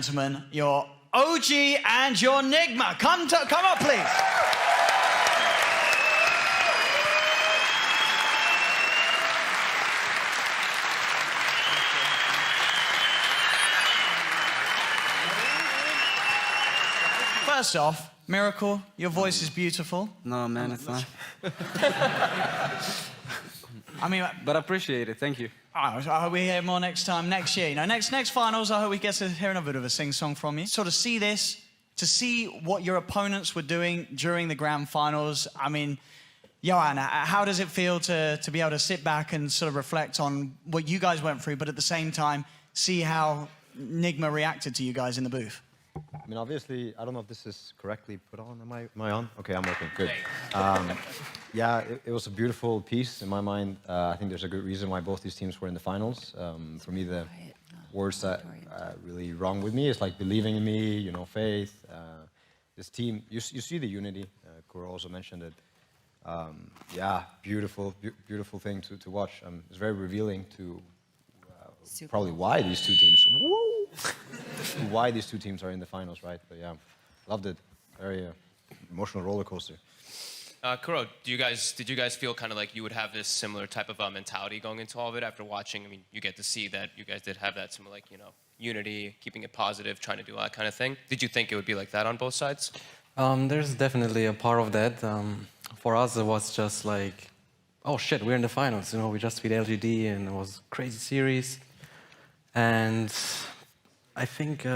Gentlemen, your OG and your NIGMA. Come up, please. First off, Miracle, your voice is beautiful. No, man, it's not. I mean, but I appreciate it. Thank you. I hope we hear more next time, next year. You know, next finals, I hope we get to hear a bit of a sing-song from you. Sort of see this, to see what your opponents were doing during the grand finals. I mean, Johanna, how does it feel to be able to sit back and sort of reflect on what you guys went through, but at the same time, see how NIGMA reacted to you guys in the booth? I mean, obviously, I don't know if this is correctly put on. Am I on? Okay, I'm working. Good. Yeah, it was a beautiful piece in my mind. I think there's a good reason why both these teams were in the finals. For me, the words that really wrong with me is like believing in me, you know, faith. This team, you see the unity. Kuro also mentioned it. Yeah, beautiful thing to watch. It's very revealing to probably why these two teams. Why these two teams are in the finals, right? But yeah, loved it. Very emotional roller coaster. Kuro, did you guys feel kind of like you would have this similar type of mentality going into all of it after watching? I mean, you get to see that you guys did have that similar, like, you know, unity, keeping it positive, trying to do all that kind of thing. Did you think it would be like that on both sides? There's definitely a part of that. For us, it was just like, oh shit, we're in the finals. You know, we just beat LGD, and it was a crazy series. And I think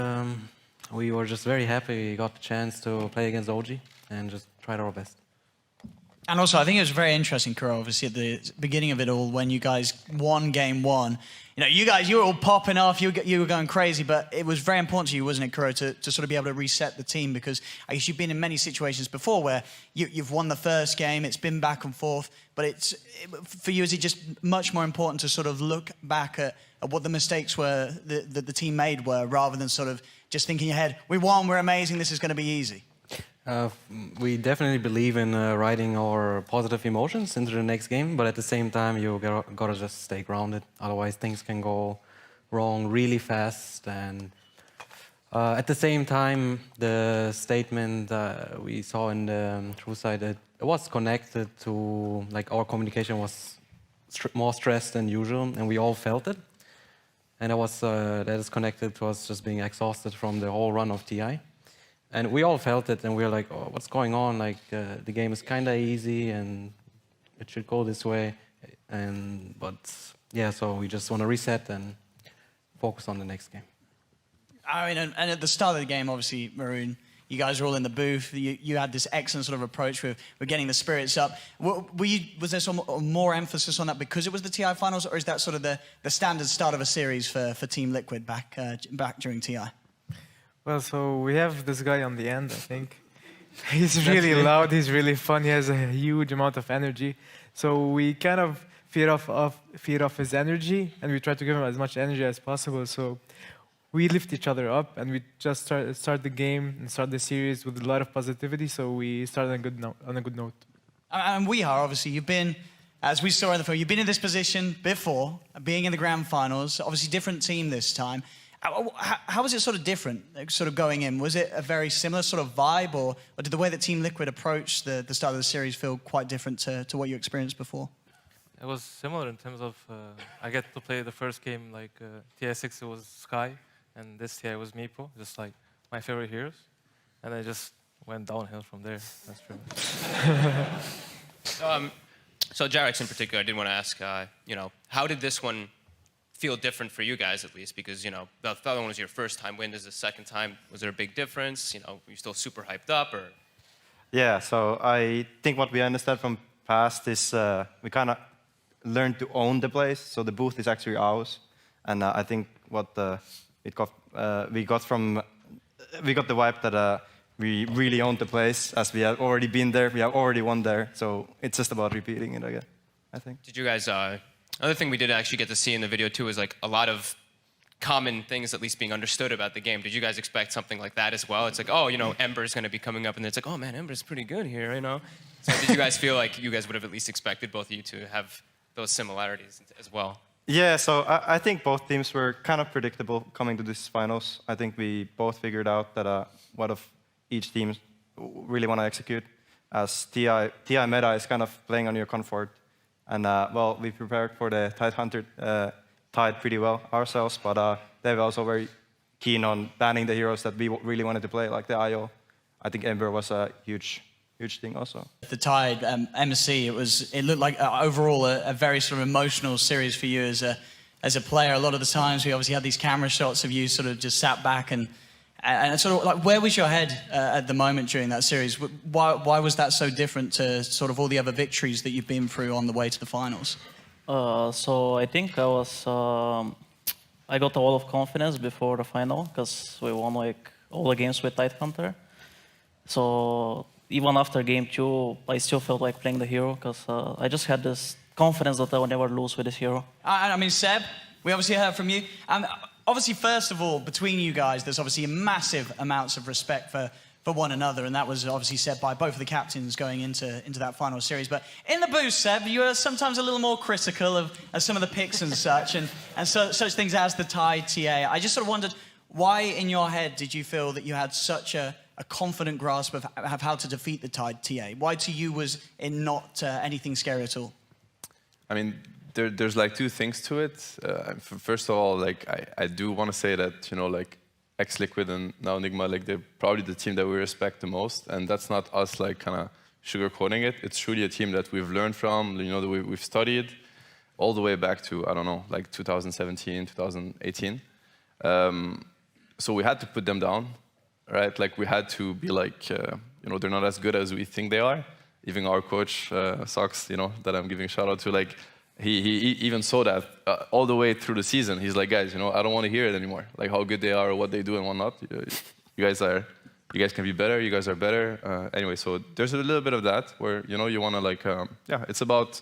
we were just very happy we got the chance to play against OG and just tried our best. And also, I think it was very interesting, Kuro, obviously, at the beginning of it all, when you guys won game one. You know, you were all popping off, you were going crazy, but it was very important to you, wasn't it, Kuro, to sort of be able to reset the team, because I guess you've been in many situations before where you've won the first game, it's been back and forth, but for you, is it just much more important to sort of look back at what the mistakes were that the team made were, rather than sort of just thinking ahead, we won, we're amazing, this is going to be easy? We definitely believe in riding our positive emotions into the next game, but at the same time, you gotta just stay grounded. Otherwise, things can go wrong really fast. And at the same time, the statement we saw in the true side, it was connected to, like, our communication was more stressed than usual, and we all felt it. And that is connected to us just being exhausted from the whole run of TI. And we all felt it, and we were like, oh, what's going on? Like, the game is kind of easy, and it should go this way. But yeah, so we just want to reset and focus on the next game. I mean, and at the start of the game, obviously, Maroon, you guys were all in the booth. You had this excellent sort of approach with getting the spirits up. Was there some more emphasis on that because it was the TI finals, or is that sort of the standard start of a series for Team Liquid back during TI? Well, so we have this guy on the end, I think. He's really loud, he's really fun, he has a huge amount of energy. So we kind of feed off his energy, and we try to give him as much energy as possible. So we lift each other up, and we just start the game and start the series with a lot of positivity, so we start on a good note. And we are, obviously, you've been, as we saw in the film, you've been in this position before, being in the grand finals, obviously different team this time. How was it sort of different, sort of going in? Was it a very similar sort of vibe, or did the way that Team Liquid approached the start of the series feel quite different to what you experienced before? It was similar in terms of, I get to play the first game, like TI6 it was Sky, and this TI was Meepo, just like my favorite heroes. And I just went downhill from there, that's true. So Jarex in particular, I did want to ask, you know, how did this one feel different for you guys, at least? Because, you know, the other one was your first time win. This is the second time. Was there a big difference? You know, were you still super hyped up, or? Yeah, so I think what we understand from past is we kind of learned to own the place. So the booth is actually ours. And I think what we got the vibe that we really owned the place, as we have already been there. We have already won there. So it's just about repeating it again, I think. Did you guys... Another thing we did actually get to see in the video, too, is like a lot of common things at least being understood about the game. Did you guys expect something like that as well? It's like, oh, you know, Ember's going to be coming up, and it's like, oh, man, Ember's pretty good here, you know? So did you guys feel like you guys would have at least expected both of you to have those similarities as well? Yeah, so I think both teams were kind of predictable coming to these finals. I think we both figured out that what of each team really want to execute, as TI meta is kind of playing on your comfort. And well, we prepared for the Tidehunter Tide pretty well ourselves, but they were also very keen on banning the heroes that we really wanted to play, like the IO. I think Ember was a huge thing also. The Tide MSC, it looked like overall a very sort of emotional series for you as a player. A lot of the times we obviously had these camera shots of you sort of just sat back and sort of like, where was your head at the moment during that series? Why was that so different to sort of all the other victories that you've been through on the way to the finals? So I think I got a lot of confidence before the final because we won like all the games with Tidehunter. So even after game 2, I still felt like playing the hero because I just had this confidence that I would never lose with this hero. I mean, Seb, we obviously heard from you. Obviously, first of all, between you guys, there's obviously massive amounts of respect for one another, and that was obviously said by both of the captains going into that final series. But in the booth, Seb, you were sometimes a little more critical of some of the picks and such, and such things as the Tide TA. I just sort of wondered, why in your head did you feel that you had such a confident grasp of how to defeat the Tide TA? Why to you was it not anything scary at all? I mean, there's like two things to it. First of all, like I do want to say that, you know, like Liquid and now NIGMA, like they're probably the team that we respect the most, and that's not us like kind of sugarcoating it. It's truly a team that we've learned from, you know, that we've studied all the way back to, I don't know, like 2017, 2018. So we had to put them down, right? Like we had to be like, you know, they're not as good as we think they are. Even our coach, Sox, you know, that I'm giving a shout out to, like, he even saw that all the way through the season. He's like, guys, you know, I don't want to hear it anymore. Like how good they are or what they do and whatnot. You guys can be better. You guys are better. Anyway, so there's a little bit of that where, you know, you want to like, yeah, it's about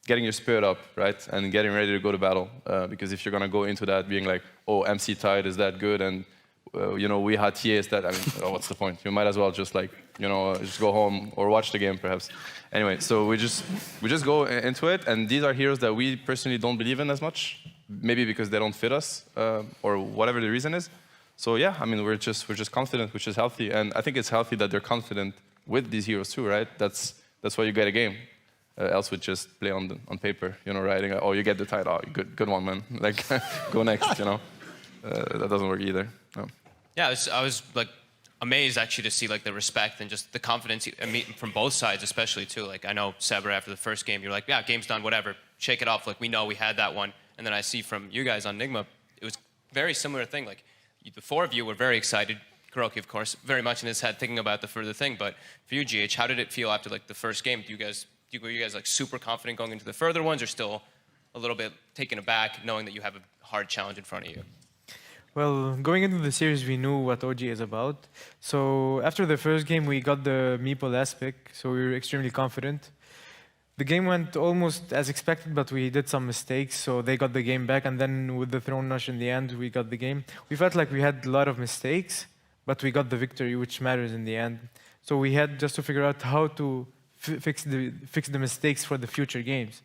getting your spirit up, right? And getting ready to go to battle. Because if you're going to go into that being like, oh, MC Tide is that good and, you know, we had TA is that, I mean, what's the point? You might as well just like, you know, just go home or watch the game perhaps. Anyway, so we just go into it, and these are heroes that we personally don't believe in as much, maybe because they don't fit us, or whatever the reason is. So yeah, I mean, we're just confident, which is healthy, and I think it's healthy that they're confident with these heroes too, right? That's why you get a game. Else would just play on paper, you know, writing, oh, you get the title, oh, good one, man. Like, go next, you know. That doesn't work either. No. Yeah, I was like amazed actually to see like the respect and just the confidence from both sides, especially too. Like I know Saber after the first game, you're like, yeah, game's done, whatever, shake it off. Like we know we had that one, and then I see from you guys on NIGMA, it was very similar thing. Like the four of you were very excited. Kuroki, of course, very much in his head thinking about the further thing. But for you, GH, how did it feel after like the first game? Were you guys like super confident going into the further ones, or still a little bit taken aback knowing that you have a hard challenge in front of you? Well, going into the series, we knew what OG is about. So after the first game, we got the Meeple last pick, so we were extremely confident. The game went almost as expected, but we did some mistakes, so they got the game back, and then with the Throne Rush in the end, we got the game. We felt like we had a lot of mistakes, but we got the victory, which matters in the end. So we had just to figure out how to fix the mistakes for the future games.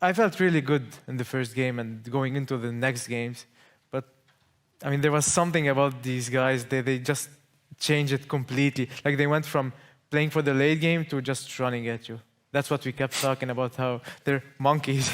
I felt really good in the first game and going into the next games, but I mean, there was something about these guys, they just changed it completely. Like they went from playing for the late game to just running at you. That's what we kept talking about, how they're monkeys.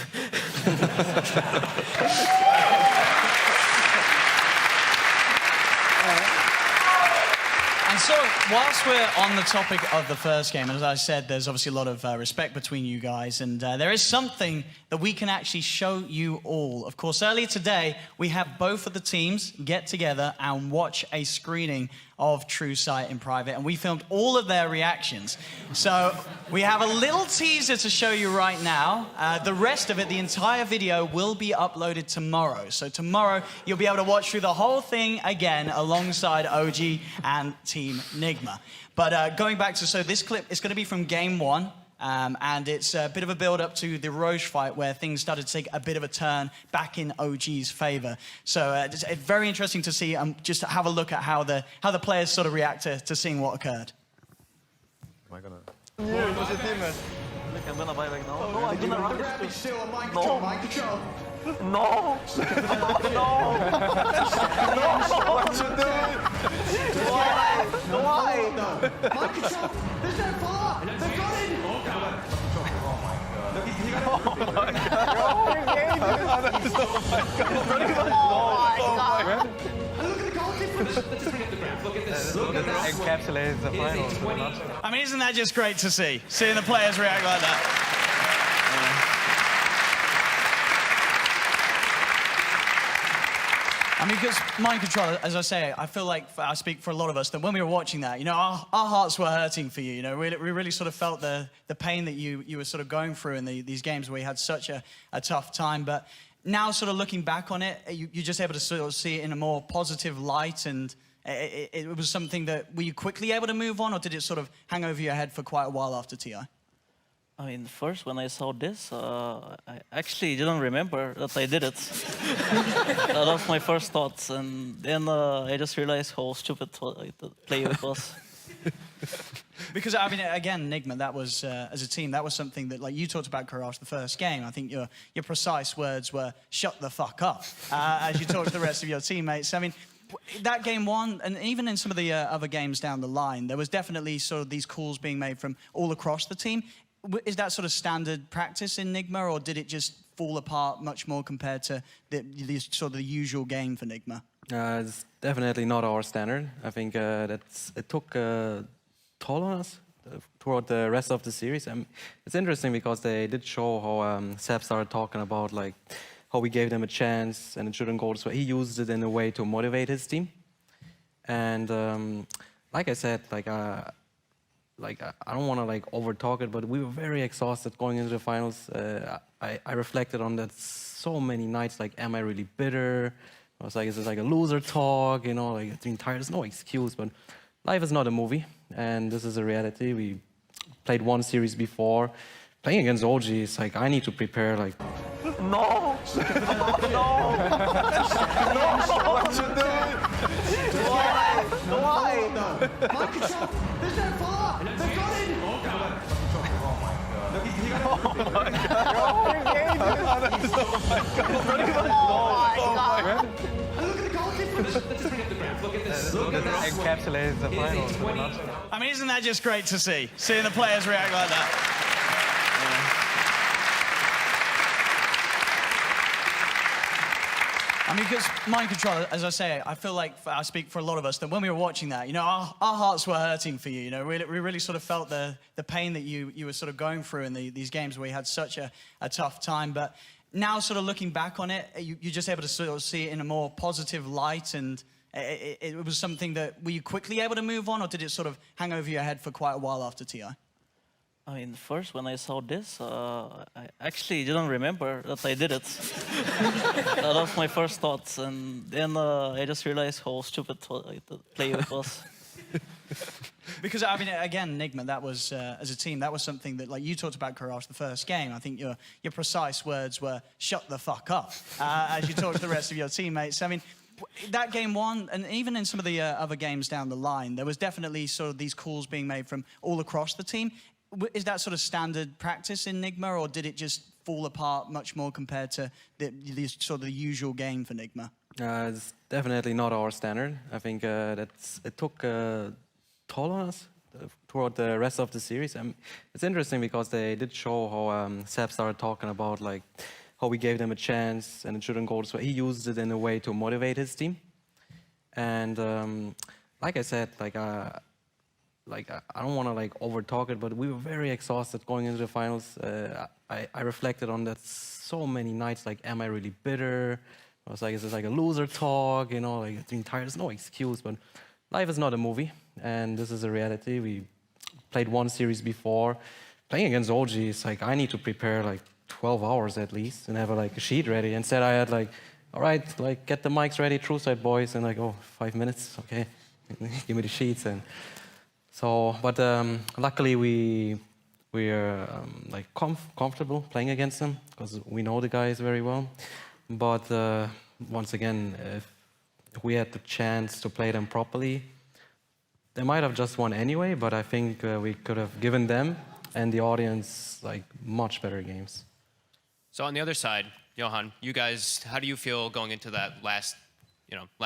And so, whilst we're on the topic of the first game, as I said, there's obviously a lot of respect between you guys, and there is something that we can actually show you all. Of course, earlier today, we had both of the teams get together and watch a screening of True Sight in private, and we filmed all of their reactions. So we have a little teaser to show you right now. The rest of it, the entire video, will be uploaded tomorrow. So tomorrow, you'll be able to watch through the whole thing again alongside OG and Team NIGMA. But going back to, so this clip is going to be from Game 1. And it's a bit of a build-up to the Roche fight where things started to take a bit of a turn back in OG's favor. So it's very interesting to see, just have a look at how the players sort of react to seeing what occurred. Am I gonna... I'm gonna buy back now. No, I'm gonna run it. Still a mind No. control, mind control. No! No! What you doing? Why? Why? Mind control. There's no follow-up. They've got it. And look at the goal difference. Encapsulates the finals. I mean, isn't that just great to see? Seeing the players react like that. I mean, because mind control, as I say, I feel like I speak for a lot of us that when we were watching that, you know, our hearts were hurting for you. You know, we really sort of felt the pain that you were sort of going through in these games where you had such a tough time. But now, sort of looking back on it, you're just able to sort of see it in a more positive light, and it was something that were you quickly able to move on, or did it sort of hang over your head for quite a while after TI? I mean, first when I saw this, I actually didn't remember that I did it. That was my first thoughts, and then I just realized how stupid the play it was. Because, I mean, again, NIGMA, that was, as a team, that was something that, like, you talked about, Courage, the first game. I think your precise words were, shut the fuck up, as you talked to the rest of your teammates. I mean, that game one, and even in some of the other games down the line, there was definitely sort of these calls being made from all across the team. Is that sort of standard practice in NIGMA, or did it just fall apart much more compared to the sort of the usual game for NIGMA? It's definitely not our standard. I think it took a toll on us throughout the rest of the series. It's interesting because they did show how Seb started talking about like how we gave them a chance and it shouldn't go this way. He used it in a way to motivate his team. And like I said, I don't want to like over talk it, but we were very exhausted going into the finals. I reflected on that so many nights. Like, am I really bitter? I was like, is this like a loser talk? You know, like being tired. There's no excuse, but life is not a movie, and this is a reality. We played one series before. Playing against OG, it's like I need to prepare. Like, No! No! What you doing? Why? Why? Mind control. There's no follow-up. They've got it. And look at the goal difference. Encapsulates the finals. I mean, isn't that just great to see? Seeing the players react like that. I mean, because mind control, as I say, I feel like I speak for a lot of us that when we were watching that, you know, our hearts were hurting for you. You know, we really sort of felt the pain that you were sort of going through in these games where you had such a tough time. But now, sort of looking back on it, you're just able to sort of see it in a more positive light, and it was something that were you quickly able to move on, or did it sort of hang over your head for quite a while after TI? I mean, first when I saw this, I actually didn't remember that I did it. That was my first thoughts, and then I just realized how stupid the play it was. Because, I mean, again, NIGMA, that was, as a team, that was something that, like, you talked about, Courage, the first game. I think your precise words were, shut the fuck up, as you talked to the rest of your teammates. I mean, that game one, and even in some of the other games down the line, there was definitely sort of these calls being made from all across the team. Is that sort of standard practice in NIGMA, or did it just fall apart much more compared to the sort of the usual game for NIGMA? it's definitely not our standard. I think it took a toll on us throughout the rest of the series. It's interesting because they did show how Seb started talking about like how we gave them a chance and it shouldn't go this way. He used it in a way to motivate his team. And like I said, I don't want to like over talk it, but we were very exhausted going into the finals. I reflected on that so many nights. Like, am I really bitter? I was like, is this like a loser talk? You know, like being tired. There's no excuse, but life is not a movie, and this is a reality. We played one series before. Playing against OG, it's like I need to prepare like 12 hours at least and have like a sheet ready. Instead, I had like, all right, like get the mics ready, true side boys, and like, oh, 5 minutes, okay, give me the sheets. And so, but luckily we're like comfortable playing against them because we know the guys very well. But once again, if we had the chance to play them properly, they might have just won anyway. But I think we could have given them and the audience like much better games. So on the other side, Johan, you guys, how do you feel going into that last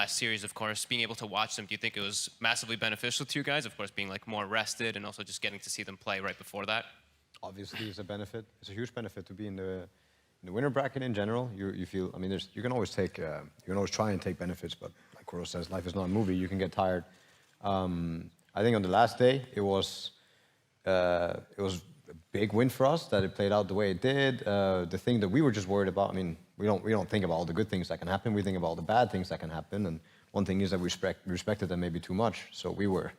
series, of course, being able to watch them? Do you think it was massively beneficial to you guys, of course, being like more rested and also just getting to see them play right before that? Obviously, it's a benefit. It's a huge benefit to be in the winner bracket in general. You feel, I mean, you can always take, you can always try and take benefits, but like Kuro says, life is not a movie. You can get tired. I think on the last day, it was a big win for us that it played out the way it did. The thing that we were just worried about, I mean, we don't think about all the good things that can happen. We think about all the bad things that can happen. And one thing is that we respected them maybe too much. So we were,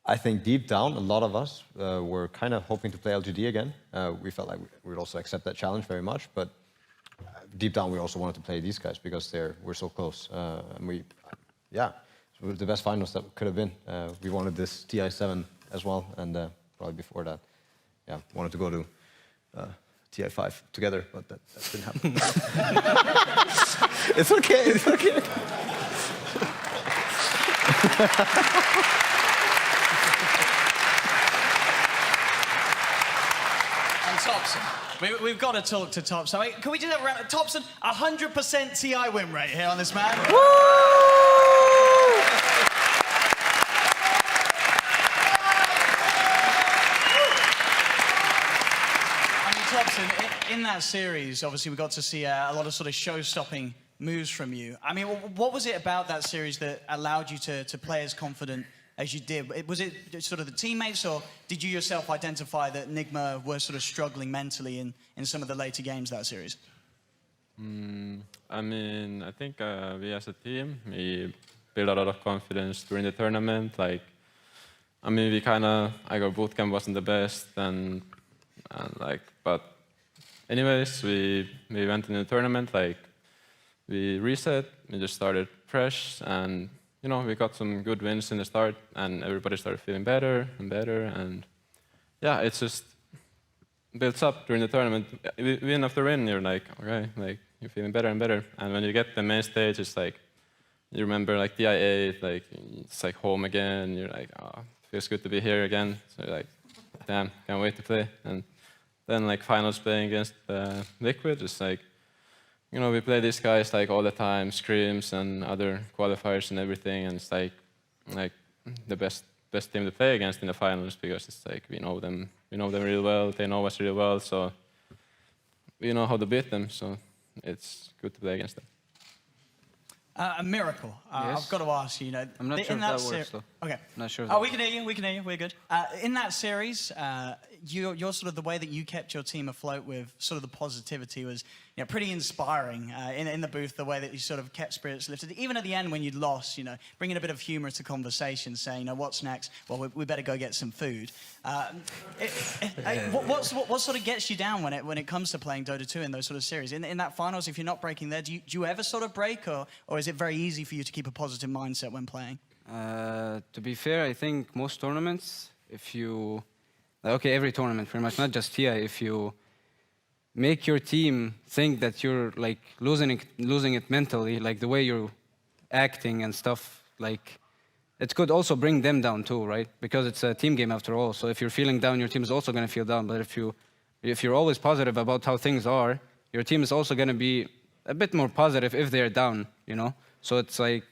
I think deep down, a lot of us were kind of hoping to play LGD again. We felt like we would also accept that challenge very much. But deep down, we also wanted to play these guys because we're so close. And it was the best finals that could have been. We wanted this TI7 as well. And probably before that, wanted to go to TI5 together, but that didn't happen. It's okay, it's okay. And Topson, we've got to talk to Topson. Can we do that round? Topson, 100% TI win rate here on this man. Woo! Topson, in that series, obviously we got to see a lot of sort of show-stopping moves from you. I mean, what was it about that series that allowed you to play as confident as you did? Was it sort of the teammates, or did you yourself identify that NIGMA were sort of struggling mentally in some of the later games that series? I mean, I think we as a team, we built a lot of confidence during the tournament. Like, I mean, our bootcamp wasn't the best, and but anyways, we went in the tournament, like, we reset, we just started fresh, and, you know, we got some good wins in the start, and everybody started feeling better and better, and yeah, it's just builds up during the tournament. Win after win, you're like, okay, like, you're feeling better and better, and when you get the main stage, it's like, you remember, like, TI8, like, it's like home again, you're like, oh, feels good to be here again, so you're like, damn, can't wait to play, and then, like, finals playing against Liquid, it's like, you know, we play these guys like all the time, scrims and other qualifiers and everything, and it's like the best team to play against in the finals because it's like we know them really well, they know us really well, so we know how to beat them. So it's good to play against them. A miracle. Yes. I've got to ask you. You know, I'm not sure if that works though. Okay. Not sure. Oh, we can hear you. We can hear you. We're good. In that series, you're sort of the way that you kept your team afloat with sort of the positivity was, you know, pretty inspiring in the booth. The way that you sort of kept spirits lifted, even at the end when you'd lost, you know, bringing a bit of humour to conversation, saying, you know, what's next? Well, we better go get some food. What sort of gets you down when it comes to playing Dota 2 in those sort of series? In that finals, if you're not breaking there, do you ever sort of break, or is it very easy for you to keep a positive mindset when playing? To be fair, I think most tournaments, if you, every tournament pretty much, not just TI, if you make your team think that you're like losing it mentally, like the way you're acting and stuff, like it could also bring them down too, right? Because it's a team game after all. So if you're feeling down, your team is also going to feel down. But if you're always positive about how things are, your team is also going to be a bit more positive if they're down, you know? So it's like,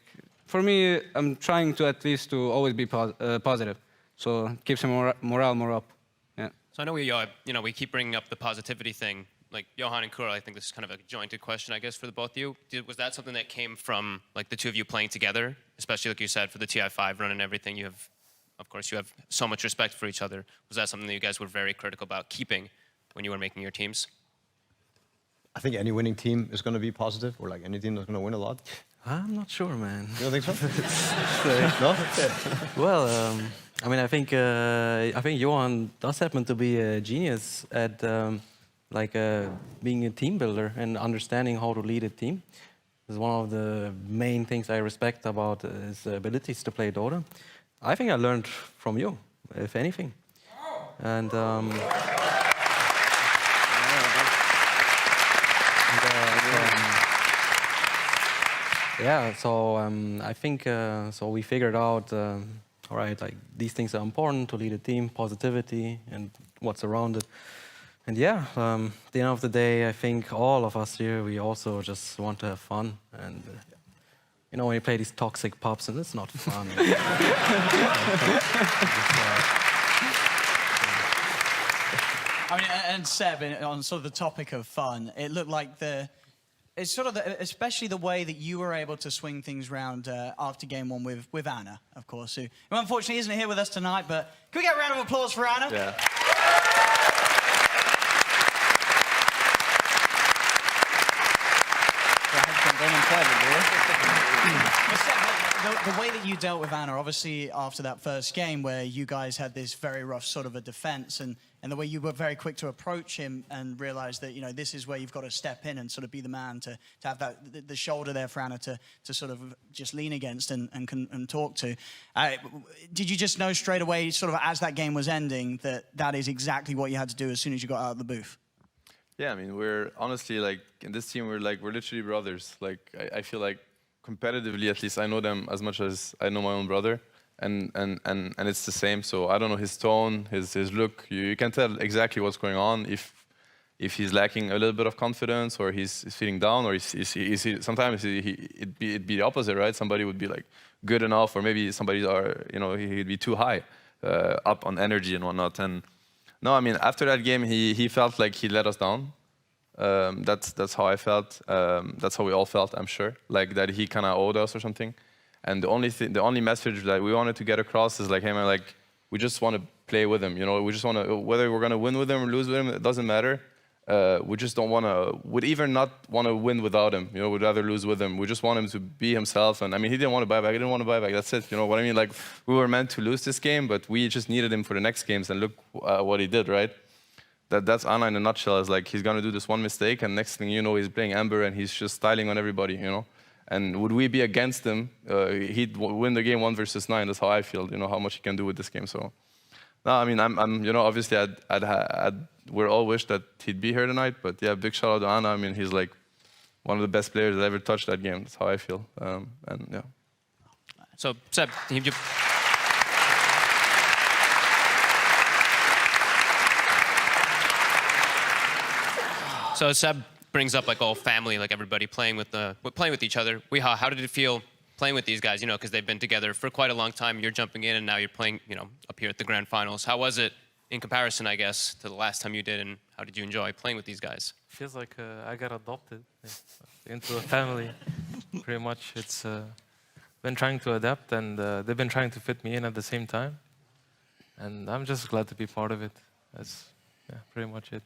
for me, I'm trying to at least to always be positive. So it keeps your morale more up. Yeah. So I know we keep bringing up the positivity thing. Like Johan and Kuro, I think this is kind of a jointed question, I guess, for the both of you. Was that something that came from like the two of you playing together, especially like you said for the TI5 run and everything? You have so much respect for each other. Was that something that you guys were very critical about keeping when you were making your teams? I think any winning team is going to be positive, or like any team that's going to win a lot. I'm not sure, man. You don't think so? No? Well, I mean, I think Johan does happen to be a genius at being a team builder and understanding how to lead a team. It's one of the main things I respect about his abilities to play Dota. I think I learned from you, if anything. And I think so we figured out all right, like these things are important to lead a team, positivity and what's around it. And yeah, at the end of the day, I think all of us here, we also just want to have fun. And you know, when you play these toxic pubs, and it's not fun. I mean, and Seb, on sort of the topic of fun, it looked like it's sort of especially the way that you were able to swing things round after game one with Anna, of course, who unfortunately isn't here with us tonight, but can we get a round of applause for Anna? Yeah. The way that you dealt with Anna, obviously after that first game where you guys had this very rough sort of a defense, and the way you were very quick to approach him and realize that, you know, this is where you've got to step in and sort of be the man to have that the shoulder there for Anna to sort of just lean against and talk to. Did you just know straight away, sort of as that game was ending, that is exactly what you had to do as soon as you got out of the booth? Yeah, I mean, we're honestly, like, in this team, we're literally brothers. Like, I feel like competitively, at least, I know them as much as I know my own brother, and it's the same. So I don't know his tone, his look. You can tell exactly what's going on if he's lacking a little bit of confidence, or he's feeling down, or sometimes it'd be the opposite, right? Somebody would be like good enough, or maybe somebody he'd be too high, up on energy and whatnot. And no, I mean, after that game, he felt like he let us down. That's how I felt. That's how we all felt, I'm sure. Like that he kind of owed us or something. And the only message that we wanted to get across is like, hey man, like we just want to play with him. You know, we just want to, whether we're gonna win with him or lose with him, it doesn't matter. We just don't want to, would even not want to win without him. You know, we'd rather lose with him. We just want him to be himself. And I mean, he didn't want to buy back. I didn't want to buy back. That's it. You know what I mean? Like we were meant to lose this game, but we just needed him for the next games. And look what he did, right? That's Anna in a nutshell. Is like he's gonna do this one mistake, and next thing you know, he's playing Amber and he's just styling on everybody. You know. And would we be against him? He'd win the game 1 versus 9. That's how I feel. You know how much he can do with this game. So, no, I mean, I'm you know, obviously, we're all wish that he'd be here tonight. But yeah, big shout out to Anna. I mean, he's like one of the best players that ever touched that game. That's how I feel. And yeah. So, Seb, So Seb brings up like all family, like everybody playing with each other. How did it feel playing with these guys? You know, because they've been together for quite a long time. You're jumping in, and now you're playing, you know, up here at the grand finals. How was it in comparison, I guess, to the last time you did, and how did you enjoy playing with these guys? Feels like I got adopted into a family. Pretty much, it's been trying to adapt, and they've been trying to fit me in at the same time. And I'm just glad to be part of it. That's pretty much it.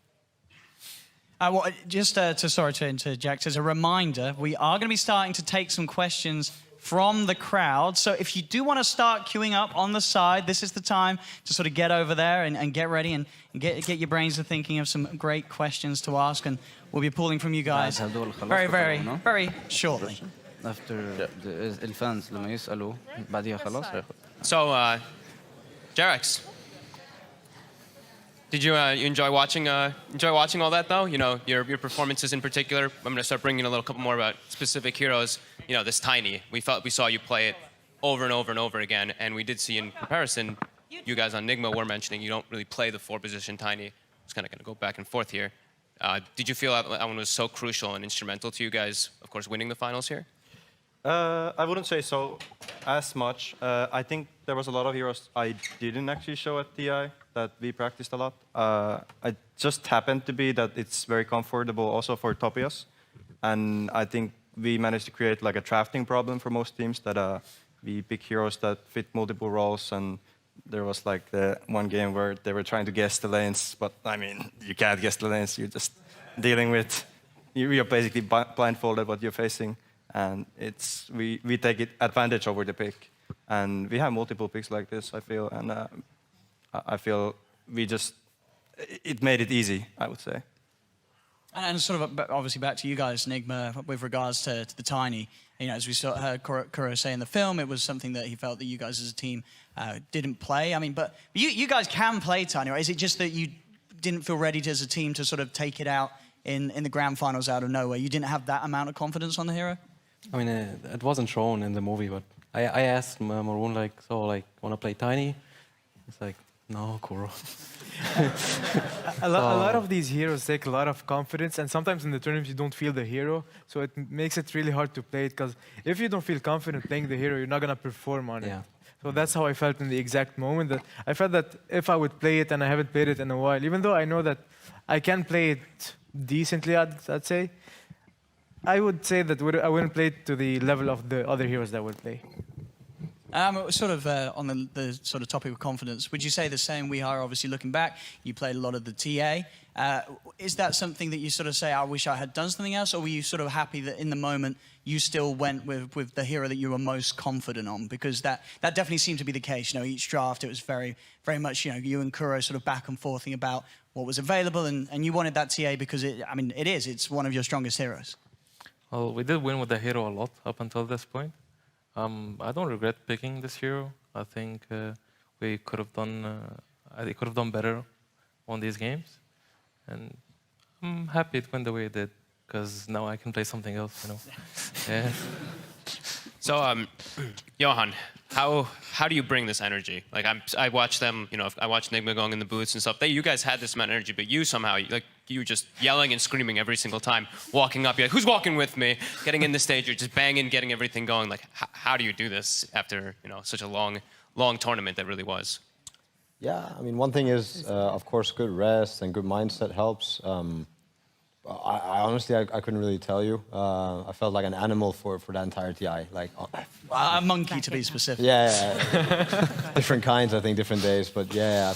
Well, just sorry to interject, as a reminder, we are going to be starting to take some questions from the crowd. So if you do want to start queuing up on the side, this is the time to sort of get over there and get ready and get your brains to thinking of some great questions to ask. And we'll be pulling from you guys very, very, very shortly. After الفانز لما يسألوا بعديها خلاص. So, Jarex, did you enjoy watching all that though? You know, your performances in particular. I'm going to start bringing a couple more about specific heroes. You know, this Tiny. We saw you play it over and over and over again, and we did see in comparison, you guys on NIGMA were mentioning you don't really play the 4-position Tiny. It's kind of going to go back and forth here. Did you feel that one was so crucial and instrumental to you guys, of course, winning the finals here? I wouldn't say so as much. I think there was a lot of heroes I didn't actually show at TI that we practiced a lot. It just happened to be that it's very comfortable also for Topias. And I think we managed to create like a drafting problem for most teams that we pick heroes that fit multiple roles. And there was like the one game where they were trying to guess the lanes. But I mean, you can't guess the lanes. You're just dealing with, you're basically blindfolded what you're facing. And we take advantage over the pick. And we have multiple picks like this, I feel. And I feel it made it easy, I would say. And sort of obviously back to you guys, NIGMA, with regards to the Tiny. You know, as we heard Kuro say in the film, it was something that he felt that you guys as a team didn't play. I mean, but you guys can play Tiny, right? Is it just that you didn't feel ready as a team to sort of take it out in the grand finals out of nowhere? You didn't have that amount of confidence on the hero? I mean, it wasn't shown in the movie, but I asked Maroon like, so like, wanna play Tiny? It's like, no, Kuro. A lot of these heroes take a lot of confidence, and sometimes in the tournament you don't feel the hero, so it makes it really hard to play it, because if you don't feel confident playing the hero, you're not going to perform on it. Yeah. So that's how I felt in the exact moment. That I felt that if I would play it, and I haven't played it in a while, even though I know that I can play it decently, I'd say, I would say that I wouldn't play it to the level of the other heroes that would play. Sort of on the sort of topic of confidence, would you say the same? We are obviously looking back. You played a lot of the TA. Is that something that you sort of say, I wish I had done something else, or were you sort of happy that in the moment you still went with the hero that you were most confident on? Because that definitely seemed to be the case. You know, each draft it was very much, you know, you and Kuro sort of back and forthing about what was available, and you wanted that TA because it's one of your strongest heroes. Well, we did win with the hero a lot up until this point. I don't regret picking this hero. I think we could have done better on these games, and I'm happy it went the way it did because now I can play something else. You know. Yeah. So, Johan, how do you bring this energy? Like I watched them, you know, I watched NIGMA going in the booths and stuff. You guys had this amount of energy, but you somehow, like, you were just yelling and screaming every single time, walking up. You're like, who's walking with me? Getting in the stage, you're just banging, getting everything going. Like, how do you do this after, you know, such a long tournament that really was? Yeah, I mean, one thing is, of course, good rest and good mindset helps. I honestly, I couldn't really tell you. I felt like an animal for that entire TI. Like a monkey, to be specific. Yeah. Different kinds, I think, different days. But yeah,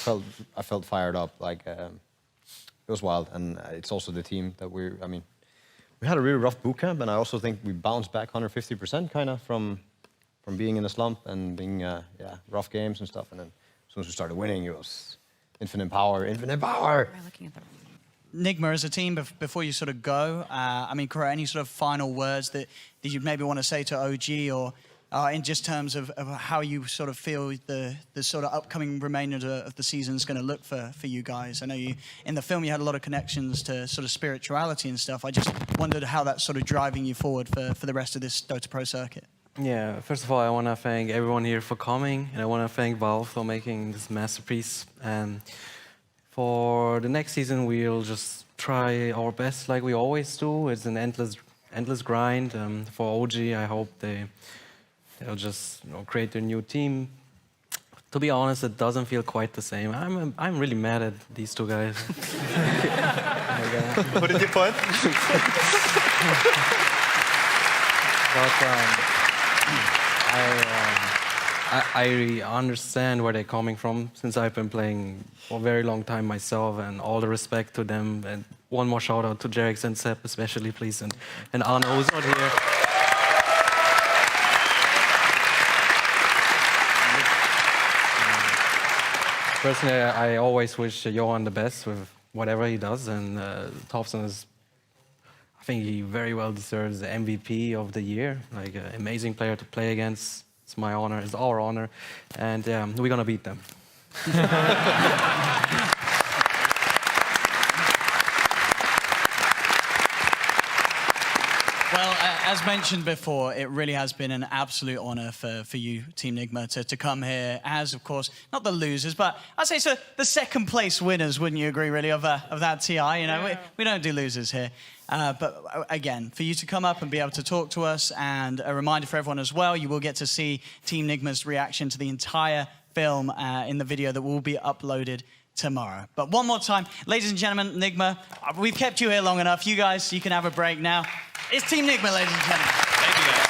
I felt fired up. Like it was wild, and it's also the team that we had a really rough boot camp, and I also think we bounced back 150% kind of from being in a slump and being rough games and stuff. And then as soon as we started winning, it was infinite power, infinite power. We're looking at the NIGMA as a team, before you sort of go, Kuro, any sort of final words that you'd maybe want to say to OG, or in just terms of how you sort of feel the sort of upcoming remainder of the season is going to look for you guys? I know you, in the film, you had a lot of connections to sort of spirituality and stuff. I just wondered how that's sort of driving you forward for the rest of this Dota Pro circuit. Yeah, first of all, I want to thank everyone here for coming, and I want to thank Valve for making this masterpiece. And for the next season, we'll just try our best like we always do. It's an endless grind. For OG, I hope they'll just create their new team. To be honest, it doesn't feel quite the same. I'm really mad at these two guys. What did you put? I understand where they're coming from, since I've been playing for a very long time myself, and all the respect to them. And one more shout out to Jerix and Sepp especially, please, and Arno, who's not here. Personally, I always wish Johan the best with whatever he does, and Thompson is, I think he very well deserves the MVP of the year, like an amazing player to play against. It's my honor, it's our honor, and we're gonna beat them. Well, as mentioned before, it really has been an absolute honor for you, Team NIGMA, to come here as, of course, not the losers, but I'd say so the second place winners, wouldn't you agree, really, of that TI? You know, Yeah. we don't do losers here. But again, for you to come up and be able to talk to us, and a reminder for everyone as well, you will get to see Team NIGMA's reaction to the entire film in the video that will be uploaded tomorrow. But one more time, ladies and gentlemen, NIGMA, we've kept you here long enough. You guys, you can have a break now. It's Team NIGMA, ladies and gentlemen. Thank you, guys.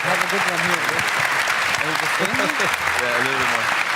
Have a good one here. Yeah, a little bit more.